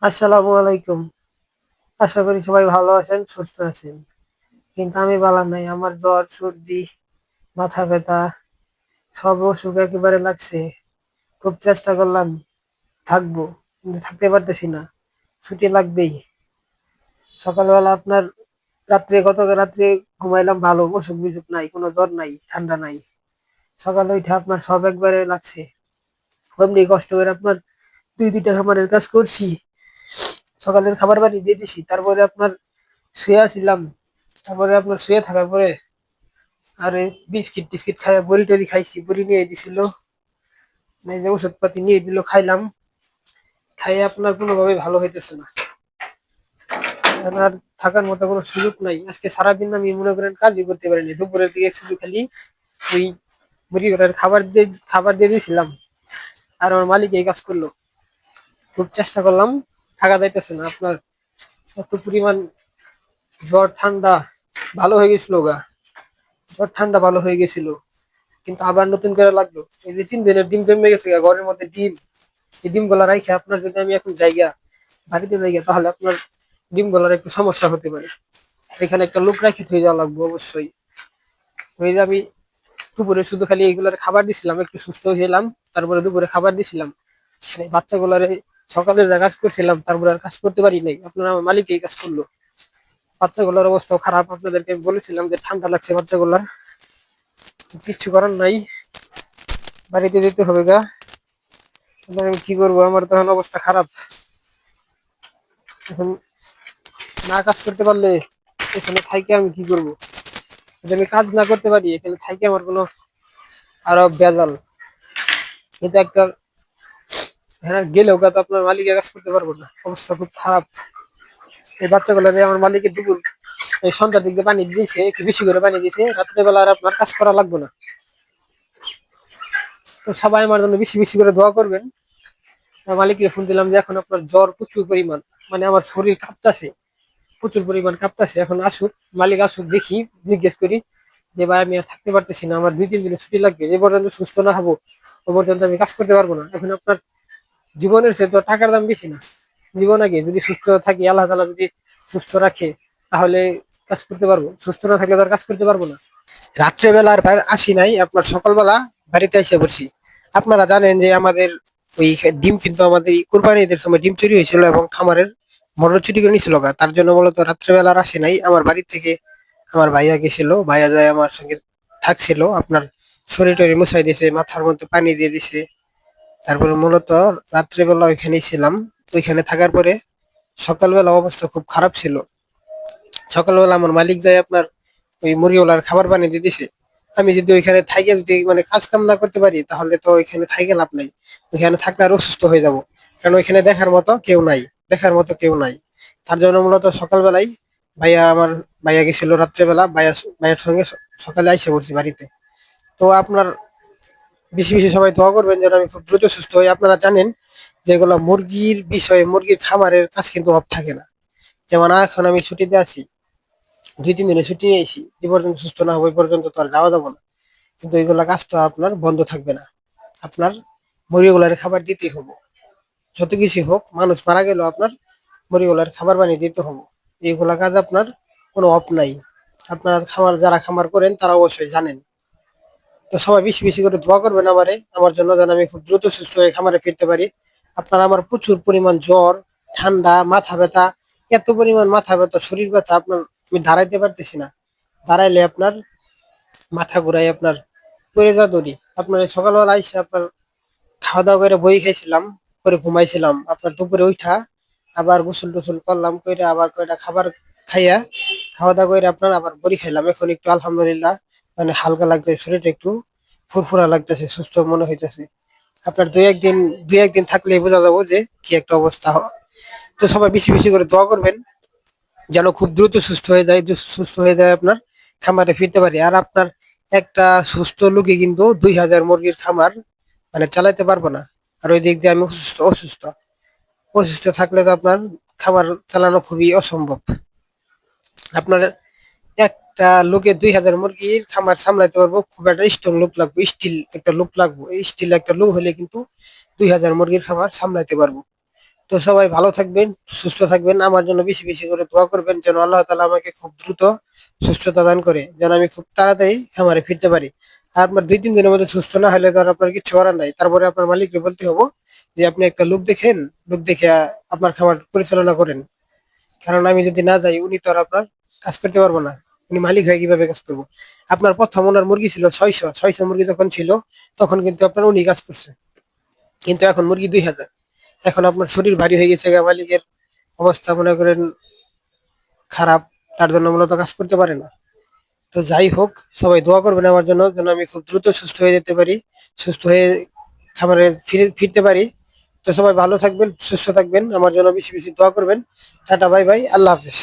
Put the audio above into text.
আসসালামু আলাইকুম। আশা করি সবাই ভালো আছেন, সুস্থ আছেন। কিন্তু আমি ভালো নাই। আমার জ্বর, সর্দি, মাথা ব্যথা, সব অসুখ একেবারে লাগছে। খুব চেষ্টা করলাম থাকবো, কিন্তু থাকতে পারতেছি না। ছুটি লাগবেই। সকালবেলা আপনার গত রাত্রে ঘুমাইলাম ভালো, অসুখ বিসুখ নাই, কোনো জ্বর নাই, ঠান্ডা নাই। সকালে উঠে আপনার সব একবারে লাগছে। অমনি কষ্ট করে আপনার 2-2টা খাবারের কাজ করছি। সকালের খাবার বাড়ি দিয়ে দিছি, তারপরে আপনার শুয়ে ছিলাম। তারপরে আপনার শুয়ে থাকার পরে আরে বিস্কিট টিস্কিট খাই, বড়ি টড়ি খাইছি, বড়ি নিয়ে দিছিল, এই যে ওষুধপাতি নিয়ে দিল, খাইলাম। খাইয়ে আপনার কোনোভাবে ভালো হইতেছে না। এখন আর থাকার মতো কোনো সুযোগ নাই। আজকে সারাদিন আমি মনে করেন কাজই করতে পারিনি। দুপুরের দিকে শুধু খালি ওই মুরগি ঘরের খাবার দিয়ে দিয়েছিলাম, আর আমার মালিক এই কাজ করলো। খুব চেষ্টা করলাম, থাকা যাইতেছে না। আপনার এত পরিমাণ জ্বর ঠান্ডা ভালো হয়ে গেছিল গা, জ্বর ঠান্ডা ভালো হয়ে গেছিল, কিন্তু আবার নতুন করে লাগলো। এই যে 3 দিনের ডিম জমে গেছে গা ঘরের মধ্যে ডিম। এই ডিম গুলা রাইখে আপনার যদি আমি এখন জায়গা বাড়িতে যাই তাহলে আপনার ডিম গুলার একটু সমস্যা হতে পারে। এখানে একটা লোক রাখে থয়ে যাওয়া লাগবে অবশ্যই। ওই যে আমি দুপুরে শুধু খালি এইগুলার খাবার দিছিলাম, একটু সুস্থ হয়েছিলাম। তারপরে দুপুরে খাবার দিছিলাম, মানে বাচ্চাগুলারে সকালে যা কাজ করছিলাম তারপরে আর কাজ করতে পারি নাই। আপনার আমার মালিক এই কাজ করলো। বাচ্চাগুলোর অবস্থা খারাপ, আপনাদেরকে আমি বলেছিলাম যে ঠান্ডা লাগছে বাচ্চাগুলার। কিচ্ছু করার নাই, বাড়িতে যেতে হবে গা। এবার আমি কি করবো, আমার তখন অবস্থা খারাপ। এখন না কাজ করতে পারলে এখানে থাইকে আমি কি করবো? যদি আমি কাজ না করতে পারি এখানে থাইকে আমার কোনো আরো বেজাল। কিন্তু একটা হ্যাঁ গেলেও তো আপনার মালিকের কাজ করতে পারবো না, অবস্থা খুব খারাপ। এই বাচ্চাগুলো আমার মালিকের দুপুর এই সন্ধ্যার দিকে পানি দিয়েছে, একটু বেশি করে পানি দিয়েছে, রাত্রেবেলা আর আপনার কাজ করা লাগবে না। তো সবাই আমার জন্য বেশি বেশি করে দোয়া করবেন। মালিককে ফোন দিলাম যে এখন আপনার জ্বর প্রচুর পরিমাণ, মানে আমার শরীর কাঁপতাছে, প্রচুর পরিমাণ কাঁপতাছে। এখন আসুক, মালিক আসুক, দেখি, জিজ্ঞেস করি যে ভাই আমি আর থাকতে পারতেছি না, আমার 2-3 দিনের ছুটি লাগবে। যে পর্যন্ত সুস্থ না হবো ও পর্যন্ত আমি কাজ করতে পারবো না। এখন আপনার জীবনের সে তো টাকার দাম বেশি না। জীবন আগে, যদি সুস্থ থাকি, আল্লাহ তাআলা যদি সুস্থ রাখে তাহলে কাজ করতে পারবো, সুস্থ না থাকলে তো আর কাজ করতে পারবো না। রাত্রেবেলা আর আসি নাই, আপনার সকালবেলা বাড়িতে এসে পড়ছি। আপনারা জানেন যে আমাদের ওই ডিম কিন্তু আমাদের কুরবানি ঈদের সময় ডিম চুরি হয়েছিল এবং খামারের মোটর চুরি করে নিয়েছিল গা। তার জন্য মূলত রাত্রেবেলা আর আসি নাই। আমার বাড়ি থেকে আমার ভাইয়া গেছিল, ভাইয়া যায় আমার সঙ্গে থাকছিল। আপনার শরীর টরি মুছাই দিয়েছে, মাথার মধ্যে পানি দিয়ে দিছে। তারপরে মূলত রাত্রেবেলা ওইখানেই ছিলাম। ওইখানে থাকার পরে সকালবেলা অবস্থা খুব খারাপ ছিল। সকালবেলা আমার মালিক যায় আপনার ওই মুরগিওয়ালার খাবার বানিয়ে দিয়ে দিছে। আমি যদি ওইখানে থাইকে যদি মানে কাজ কাম না করতে পারি তাহলে তো ওইখানে থাইকে লাভ নাই। ওইখানে থাকলে আর অসুস্থ হয়ে যাব, কারণ ওইখানে দেখার মতো কেউ নাই, দেখার মতো কেউ নাই। তার জন্য মূলত সকালবেলাই ভাইয়া গেছিল রাত্রেবেলা, ভাইয়ার সঙ্গে সকালে আইসে পড়ছি বাড়িতে। তো আপনার বেশি বেশি সবাই দোয়া করবেন যেন আমি খুব দ্রুত সুস্থ হই। আপনারা জানেন যেগুলো মুরগির বিষয়ে, মুরগির খামারের কাজ কিন্তু অফ থাকে না। যেমন এখন আমি ছুটিতে আছি, 2-3 দিনের ছুটি নিয়েছি, যে পর্যন্ত সুস্থ না হবে ওই পর্যন্ত তো আর যাওয়া যাবো না। কিন্তু এইগুলা কাজ তো আপনার বন্ধ থাকবে না। আপনার মুরগিগুলার খাবার দিতেই হবে। যত কিছু হোক, মানুষ মারা গেলেও আপনার মুরগিগুলার খাবার বানিয়ে দিতে হবে। এইগুলা কাজ আপনার কোনো অফ নাই। আপনারা যারা খামার করেন তারা অবশ্যই জানেন। তো সবাই বেশি বেশি করে দোয়া করবেন আমার জন্য, যেন আমি খুব দ্রুত সুস্থ হয়ে খামারে ফিরতে পারি। আপনারা আমার প্রচুর পরিমাণ জ্বর, ঠান্ডা, মাথা ব্যথা, এত পরিমাণ মাথা ব্যথা, শরীর ব্যথা, আপনার আমি দাঁড়াইতে পারতেছি না। দাঁড়াইলে আপনার মাথা ঘুরাই, আপনার পড়ে যা দড়ি। আপনার এই সকালবেলা আইসে আপনার খাওয়া দাওয়া করে বই খাইছিলাম, করে ঘুমাইছিলাম। আপনার দুপুরে উঠা আবার গোসল টোসল করলাম, করে আবার কয়টা খাবার খাইয়া, খাওয়া দাওয়া করে আপনার আবার বড়ি খাইলাম। এখন একটু আলহামদুলিল্লাহ মানে হালকা লাগতেছে, শরীরটা একটু ফুরফুরা লাগতেছে, সুস্থ মনে হইতেছে। আপনার দুই একদিন থাকলে বোঝা যাবো যে কি একটা অবস্থা তো সবাই বেশি বেশি করে দোয়া করবেন যেন খুব দ্রুত সুস্থ হয়ে যায়, আপনার খামারে ফিরতে পারি। আর আপনার একটা সুস্থ লোকে কিন্তু 2,000 মুরগির খামার মানে চালাতে পারবো না। আর ওই দিক দিয়ে আমি অসুস্থ অসুস্থ অসুস্থ থাকলে তো আপনার খামার চালানো খুবই অসম্ভব। আপনার একটা লোকে 2,000 মুরগির খামার সামলাতে পারবো, খুব একটা স্ট্রং লোক লাগবে, স্টিল একটা লোক লাগবে। এই স্টিল একটা লোক হলে কিন্তু 2,000 মুরগির খামার সামলাতে পারবো। তো তো সবাই ভালো থাকবেন, সুস্থ থাকবেন, আমার জন্য বেশি বেশি করে দোয়া করবেন যেন আল্লাহ তাআলা আমাকে খুব দ্রুত সুস্থতা দান করে, যেন আমি খুব তাড়াতাড়ি খামারে ফিরতে পারি। আর আপনার 2-3 দিনের মধ্যে সুস্থ না হলে তো আর আপনার কিছু করার নাই, তারপরে আপনার মালিককে বলতে হবো যে আপনি একটা লোক দেখেন, লোক দেখে আপনার খামার পরিচালনা করেন। কারণ আমি যদি না যাই উনি তো আর আপনার কাজ করতে পারবো না, উনি মালিক হয়ে কিভাবে কাজ করবো? আপনার প্রথম ওনার মুরগি ছিল 600 মুরগি যখন ছিল তখন কিন্তু আপনার উনি কাজ করছে, কিন্তু এখন মুরগি 2000। এখন আপনার শরীর ভারী হয়ে গেছে, মালিকের অবস্থা মনে করেন খারাপ, তার জন্য মূলত কাজ করতে পারে না। তো যাই হোক, সবাই দোয়া করবেন আমার জন্য যেন আমি খুব দ্রুত সুস্থ হয়ে যেতে পারি, সুস্থ হয়ে খামারে ফিরতে পারি। তো সবাই ভালো থাকবেন, সুস্থ থাকবেন, আমার জন্য বেশি বেশি দোয়া করবেন। টাটা, বাই বাই, আল্লাহ হাফিজ।